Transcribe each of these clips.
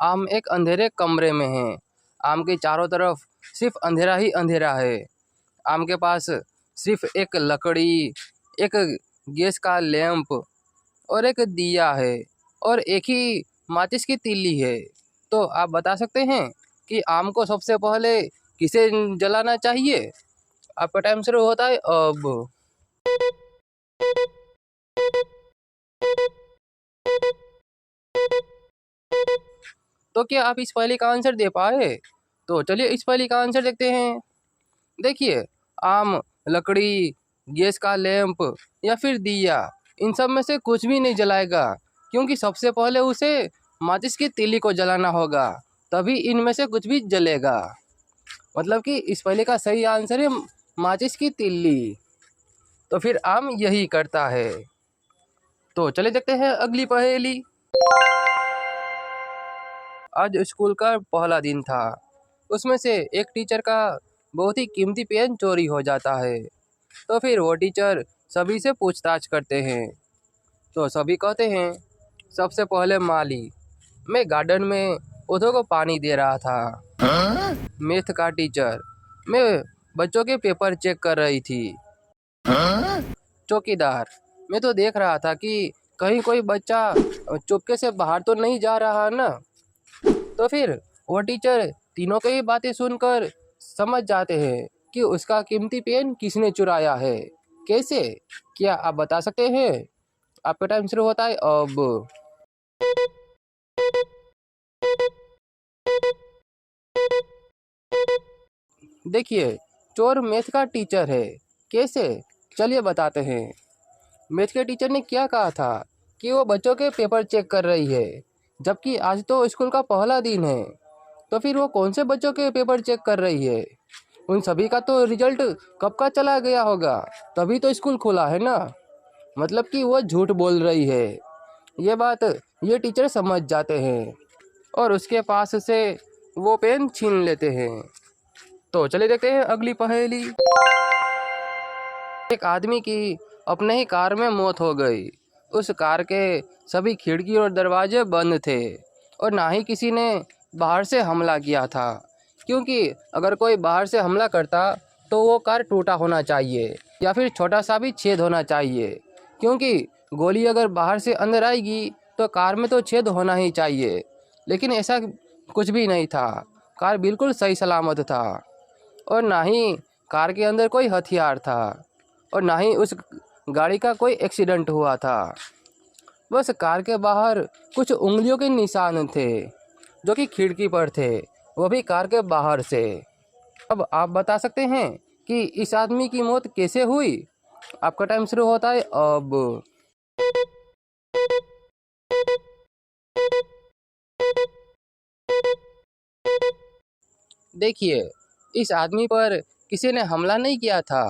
आम एक अंधेरे कमरे में है। आम के चारों तरफ सिर्फ अंधेरा ही अंधेरा है। आम के पास सिर्फ एक लकड़ी, एक गैस का लैंप और एक दिया है और एक ही माचिस की तीली है। तो आप बता सकते हैं कि आम को सबसे पहले किसे जलाना चाहिए? आपका टाइम शुरू होता है अब। तो क्या आप इस पहेली का आंसर दे पाए? तो चलिए इस पहेली का आंसर देखते हैं। देखिए, आम, लकड़ी, गैस का लैंप या फिर दिया, इन सब में से कुछ भी नहीं जलाएगा, क्योंकि सबसे पहले उसे माचिस की तीली को जलाना होगा, तभी इनमें से कुछ भी जलेगा। मतलब कि इस पहेली का सही आंसर है माचिस की तीली। तो फिर आम यही करता है। तो चले देखते हैं अगली पहेली। आज स्कूल का पहला दिन था। उसमें से एक टीचर का बहुत ही कीमती पेन चोरी हो जाता है। तो फिर वो टीचर सभी से पूछताछ करते हैं। तो सभी कहते हैं, सबसे पहले माली, मैं गार्डन में पौधों को पानी दे रहा था। मैथ का टीचर, मैं बच्चों के पेपर चेक कर रही थी। चौकीदार, मैं तो देख रहा था कि कहीं कोई बच्चा चुपके से बाहर तो नहीं जा रहा ना। तो फिर वो टीचर तीनों की बातें सुनकर समझ जाते हैं कि उसका कीमती पेन किसने चुराया है। कैसे? क्या आप बता सकते हैं? आपका टाइम शुरू होता है अब। देखिए, चोर मैथ का टीचर है। कैसे? चलिए बताते हैं। मैथ के टीचर ने क्या कहा था कि वो बच्चों के पेपर चेक कर रही है, जबकि आज तो स्कूल का पहला दिन है। तो फिर वो कौन से बच्चों के पेपर चेक कर रही है? उन सभी का तो रिजल्ट कब का चला गया होगा, तभी तो स्कूल खुला है ना। मतलब कि वो झूठ बोल रही है। ये बात ये टीचर समझ जाते हैं और उसके पास से वो पेन छीन लेते हैं। तो चलिए देखते हैं अगली पहेली। एक आदमी की अपने ही कार में मौत हो गई। उस कार के सभी खिड़की और दरवाजे बंद थे और ना ही किसी ने बाहर से हमला किया था, क्योंकि अगर कोई बाहर से हमला करता तो वो कार टूटा होना चाहिए या फिर छोटा सा भी छेद होना चाहिए, क्योंकि गोली अगर बाहर से अंदर आएगी तो कार में तो छेद होना ही चाहिए। लेकिन ऐसा कुछ भी नहीं था। कार बिल्कुल सही सलामत था और ना ही कार के अंदर कोई हथियार था और ना ही उस गाड़ी का कोई एक्सीडेंट हुआ था। बस कार के बाहर कुछ उंगलियों के निशान थे जो कि खिड़की पर थे, वो भी कार के बाहर से। अब आप बता सकते हैं कि इस आदमी की मौत कैसे हुई? आपका टाइम शुरू होता है अब। देखिए, इस आदमी पर किसी ने हमला नहीं किया था,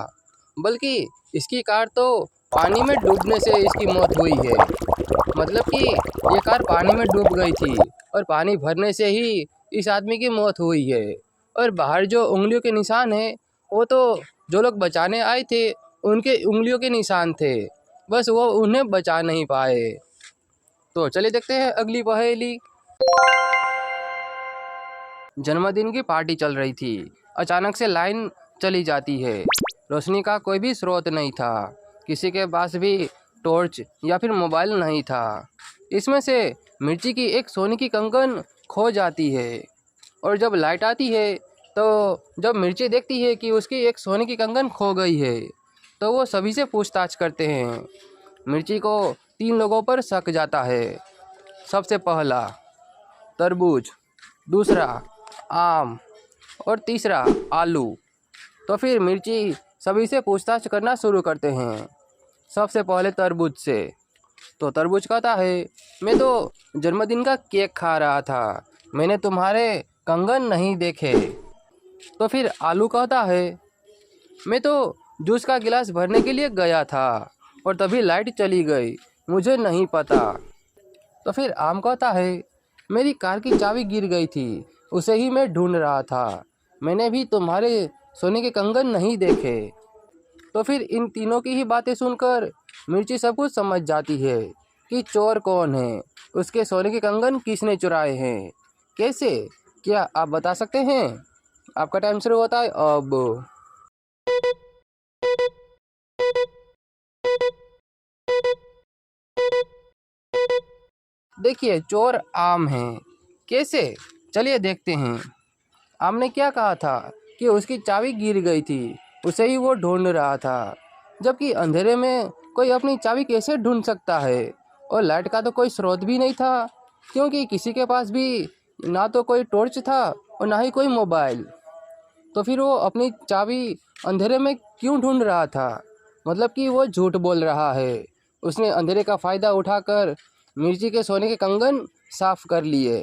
बल्कि इसकी कार तो पानी में डूबने से इसकी मौत हुई है। मतलब कि ये कार पानी में डूब गई थी और पानी भरने से ही इस आदमी की मौत हुई है। और बाहर जो उंगलियों के निशान हैं, वो तो जो लोग बचाने आए थे उनके उंगलियों के निशान थे, बस वो उन्हें बचा नहीं पाए। तो चलिए देखते हैं अगली पहेली। जन्मदिन की पार्टी चल रही थी। अचानक से लाइन चली जाती है। रोशनी का कोई भी स्रोत नहीं था। किसी के पास भी टॉर्च या फिर मोबाइल नहीं था। इसमें से मिर्ची की एक सोने की कंगन खो जाती है और जब लाइट आती है तो जब मिर्ची देखती है कि उसकी एक सोने की कंगन खो गई है, तो वो सभी से पूछताछ करते हैं। मिर्ची को 3 लोगों पर शक जाता है। सबसे पहला तरबूज, दूसरा आम और तीसरा आलू। तो फिर मिर्ची सभी से पूछताछ करना शुरू करते हैं। सबसे पहले तरबूज से। तो तरबूज कहता है, मैं तो जन्मदिन का केक खा रहा था, मैंने तुम्हारे कंगन नहीं देखे। तो फिर आलू कहता है, मैं तो जूस का गिलास भरने के लिए गया था और तभी लाइट चली गई, मुझे नहीं पता। तो फिर आम कहता है, मेरी कार की चाबी गिर गई थी, उसे ही मैं ढूंढ रहा था, मैंने भी तुम्हारे सोने के कंगन नहीं देखे। तो फिर इन तीनों की ही बातें सुनकर मिर्ची सब कुछ समझ जाती है कि चोर कौन है, उसके सोने के कंगन किसने चुराए हैं। कैसे? क्या आप बता सकते हैं? आपका टाइम शुरू होता है अब। देखिए, चोर आम है। कैसे? चलिए देखते हैं। आम ने क्या कहा था कि उसकी चाबी गिर गई थी, उसे ही वो ढूंढ रहा था। जबकि अंधेरे में कोई अपनी चाबी कैसे ढूंढ सकता है? और लाइट का तो कोई स्रोत भी नहीं था, क्योंकि किसी के पास भी ना तो कोई टॉर्च था और ना ही कोई मोबाइल। तो फिर वो अपनी चाबी अंधेरे में क्यों ढूंढ रहा था? मतलब कि वो झूठ बोल रहा है। उसने अंधेरे का फ़ायदा उठाकर मिर्ची के सोने के कंगन साफ कर लिए।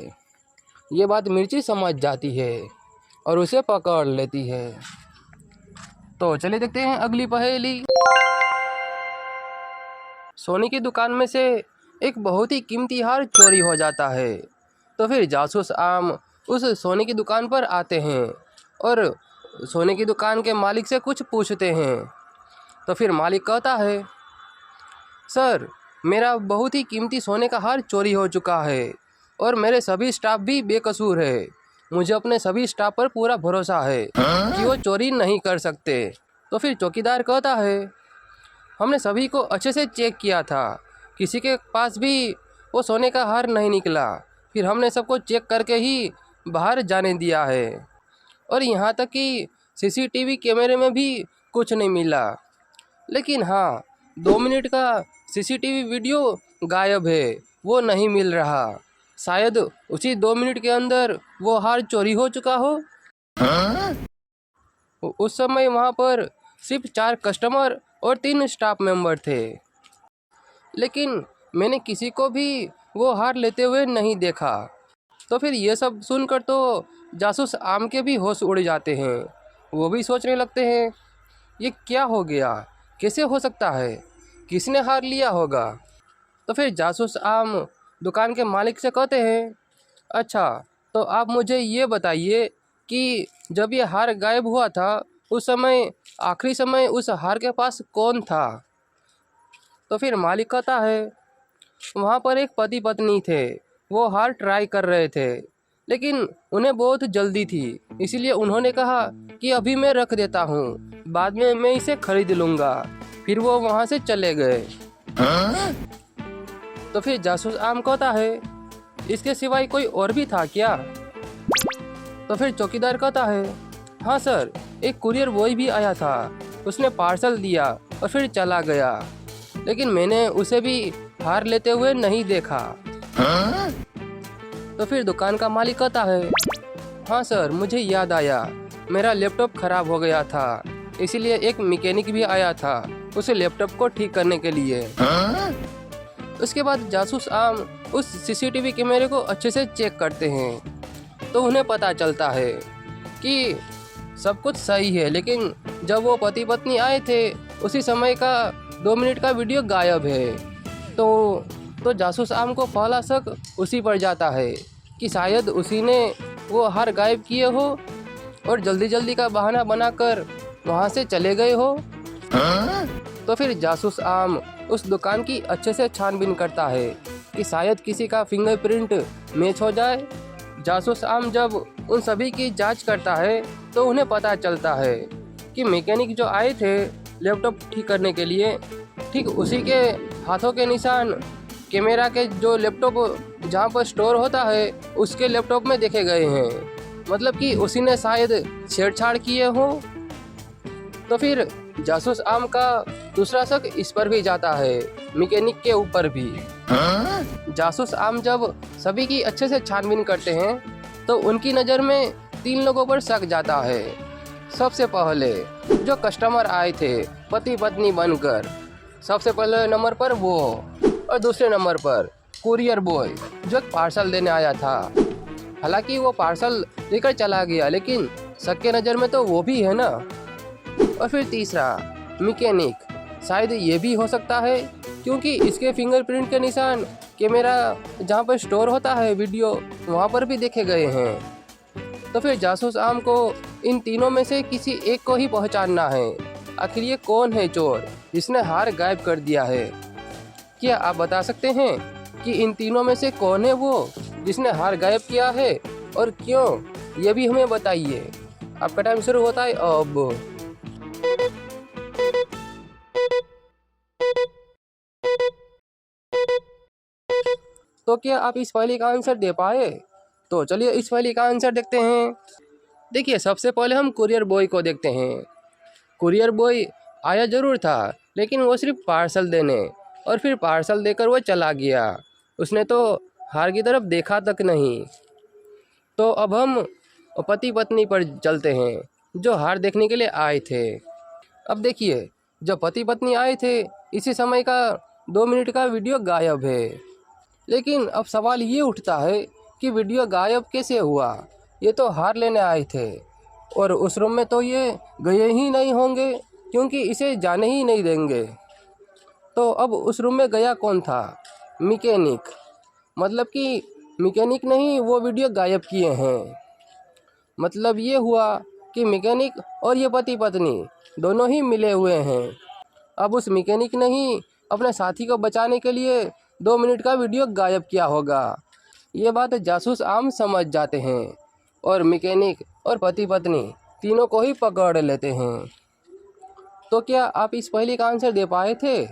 ये बात मिर्ची समझ जाती है और उसे पकड़ लेती है। तो चलिए देखते हैं अगली पहेली। सोने की दुकान में से एक बहुत ही कीमती हार चोरी हो जाता है। तो फिर जासूस आम उस सोने की दुकान पर आते हैं और सोने की दुकान के मालिक से कुछ पूछते हैं। तो फिर मालिक कहता है, सर, मेरा बहुत ही कीमती सोने का हार चोरी हो चुका है और मेरे सभी स्टाफ भी बेकसूर है। मुझे अपने सभी स्टाफ पर पूरा भरोसा है कि वो चोरी नहीं कर सकते। तो फिर चौकीदार कहता है, हमने सभी को अच्छे से चेक किया था, किसी के पास भी वो सोने का हार नहीं निकला। फिर हमने सबको चेक करके ही बाहर जाने दिया है और यहाँ तक कि सीसीटीवी कैमरे में भी कुछ नहीं मिला। लेकिन हाँ, 2 मिनट का सीसीटीवी वीडियो गायब है, वो नहीं मिल रहा। शायद उसी 2 मिनट के अंदर वो हार चोरी हो चुका हो। उस समय वहाँ पर सिर्फ 4 कस्टमर और 3 स्टाफ मेंबर थे, लेकिन मैंने किसी को भी वो हार लेते हुए नहीं देखा। तो फिर ये सब सुनकर तो जासूस आम के भी होश उड़ जाते हैं। वो भी सोचने लगते हैं, ये क्या हो गया? कैसे हो सकता है? किसने हार लिया होगा? तो फिर जासूस आम दुकान के मालिक से कहते हैं, अच्छा, तो आप मुझे ये बताइए कि जब ये हार गायब हुआ था, उस समय आखिरी समय उस हार के पास कौन था? तो फिर मालिक कहता है, वहाँ पर एक पति पत्नी थे। वो हार ट्राई कर रहे थे, लेकिन उन्हें बहुत जल्दी थी, इसलिए उन्होंने कहा कि अभी मैं रख देता हूँ, बाद में मैं इसे खरीद लूँगा। फिर वो वहाँ से चले गए। तो फिर जासूस आम कहता है, इसके सिवाय कोई और भी था क्या? तो फिर चौकीदार कहता है, हाँ सर, एक कुरियर बॉय भी आया था। उसने पार्सल दिया और फिर चला गया, लेकिन मैंने उसे भी हार लेते हुए नहीं देखा। तो फिर दुकान का मालिक कहता है, हाँ सर, मुझे याद आया, मेरा लैपटॉप खराब हो गया था, इसीलिए एक मैकेनिक भी आया था उसे लैपटॉप को ठीक करने के लिए। उसके बाद जासूस आम उस सीसीटीवी कैमरे को अच्छे से चेक करते हैं, तो उन्हें पता चलता है कि सब कुछ सही है, लेकिन जब वो पति पत्नी आए थे उसी समय का 2 मिनट का वीडियो गायब है। तो जासूस आम को पहला शक उसी पर जाता है कि शायद उसी ने वो हार गायब किए हो और जल्दी जल्दी का बहाना बनाकर वहाँ से चले गए हो। तो फिर जासूस आम उस दुकान की अच्छे से छानबीन करता है कि शायद किसी का फिंगरप्रिंट मैच हो जाए। जासूस आम जब उन सभी की जांच करता है तो उन्हें पता चलता है कि मैकेनिक जो आए थे लैपटॉप ठीक करने के लिए, ठीक उसी के हाथों के निशान कैमरा के जो लैपटॉप जहाँ पर स्टोर होता है उसके लैपटॉप में देखे गए हैं। मतलब कि उसी ने शायद छेड़छाड़ किए हो। तो फिर जासूस आम का दूसरा शक इस पर भी जाता है, मैकेनिक के ऊपर भी। जासूस आम जब सभी की अच्छे से छानबीन करते हैं तो उनकी नज़र में 3 लोगों पर शक जाता है। सबसे पहले जो कस्टमर आए थे पति पत्नी बनकर, सबसे पहले नंबर पर वो, और दूसरे नंबर पर कुरियर बॉय जो पार्सल देने आया था। हालांकि वो पार्सल लेकर चला गया, लेकिन शक के नज़र में तो वो भी है ना। और फिर तीसरा मैकेनिक, शायद ये भी हो सकता है क्योंकि इसके फिंगरप्रिंट के निशान कैमरा जहाँ पर स्टोर होता है वीडियो वहाँ पर भी देखे गए हैं। तो फिर जासूस आम को इन तीनों में से किसी एक को ही पहचानना है। आखिर ये कौन है चोर जिसने हार गायब कर दिया है? क्या आप बता सकते हैं कि इन तीनों में से कौन है वो जिसने हार गायब किया है और क्यों, ये भी हमें बताइए। आपका टाइम शुरू होता है अब। तो क्या आप इस पहेली का आंसर दे पाए? तो चलिए इस पहेली का आंसर देखते हैं। देखिए, सबसे पहले हम कुरियर बॉय को देखते हैं। कुरियर बॉय आया ज़रूर था, लेकिन वो सिर्फ पार्सल देने, और फिर पार्सल देकर वो चला गया। उसने तो हार की तरफ देखा तक नहीं। तो अब हम पति पत्नी पर चलते हैं, जो हार देखने के लिए आए थे। अब देखिए, जब पति पत्नी आए थे, इसी समय का 2 मिनट का वीडियो गायब है। लेकिन अब सवाल ये उठता है कि वीडियो गायब कैसे हुआ? ये तो हार लेने आए थे, और उस रूम में तो ये गए ही नहीं होंगे, क्योंकि इसे जाने ही नहीं देंगे। तो अब उस रूम में गया कौन था? मैकेनिक। मतलब कि मैकेनिक ने ही वो वीडियो गायब किए हैं। मतलब ये हुआ कि मैकेनिक और ये पति पत्नी दोनों ही मिले हुए हैं। अब उस मैकेनिक ने ही अपने साथी को बचाने के लिए 2 मिनट का वीडियो गायब किया होगा। ये बात जासूस आम समझ जाते हैं, और मैकेनिक और पति पत्नी तीनों को ही पकड़ लेते हैं। तो क्या आप इस पहेली का आंसर दे पाए थे?